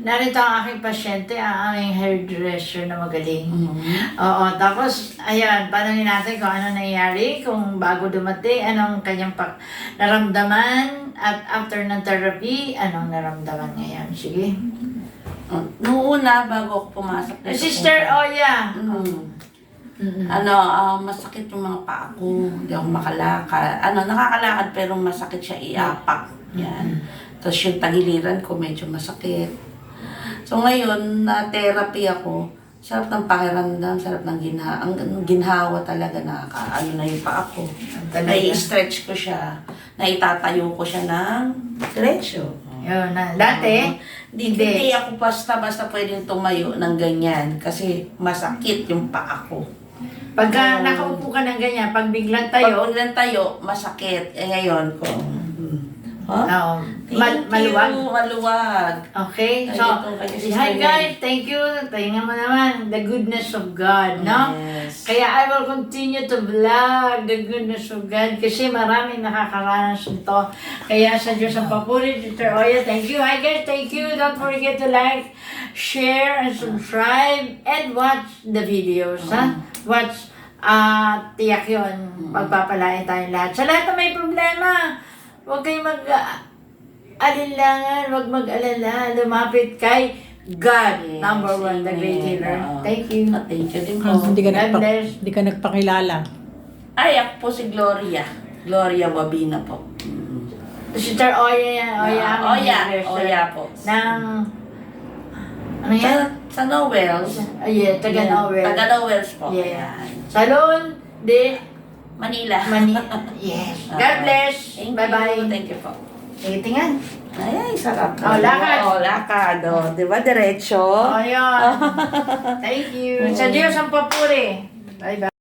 narito ang aking pasyente, ang aming hairdresser na magaling. Oo, tapos, ayan, panangin natin kung ano nangyari, kung bago dumating, anong kanyang naramdaman, at after ng therapy, anong naramdaman ngayon. Sige. Noong una, bago ako pumasok dito. Sister Oya. Masakit yung mga paa ko. Hindi ako makalakad. Nakakalakad pero masakit siya iapak. Yan. Tapos yung tagiliran ko medyo masakit. So ngayon, na-therapy ako. Sarap ng pakiramdam, sarap ng ginhawa talaga, ano na yung paa ko. Nai-stretch ko siya, naitatayo ko siya ng diretso. Yun, dati, Hindi ako basta-basta pwedeng tumayo ng ganyan kasi masakit yung paa ko. Pagka nakaupo ka ng ganyan, pag biglang tayo, masakit. Ngayon kung... maluwag. Maluwag. Okay, so, hi guys, thank you. Tingnan mo naman, the goodness of God, no? Yes. Kaya I will continue to vlog the goodness of God kasi maraming nakakaranas nito. Kaya sa Diyos ang papuri, Sister Oya, thank you. Hi guys, thank you. Don't forget to like, share, and subscribe, and watch the videos, ha? Watch, tiyak yun. Pagpapalain tayong lahat. Sa lahat na may problema, huwag kayong mag-alilangan, huwag mag-alala, lumapit kay God, Yes, number one, the great healer. Thank you. Thank you din po. God bless. Hindi ka nagpakilala. Ay, ako po si Gloria. Gloria Wabina po. Sister Oya yan. Oya po. Ng, ano yan? Sa Nowells. Yeah, taga Nowell. Taga Nowells po. Yeah. Salon de Manila. Yes. God bless. Bye-bye. Thank you po. Tingnan. Ay, sarap. Lakad. Lakad. Di ba, diretso? Ayun. Thank you. Sa Diyos ang papuri. Bye-bye.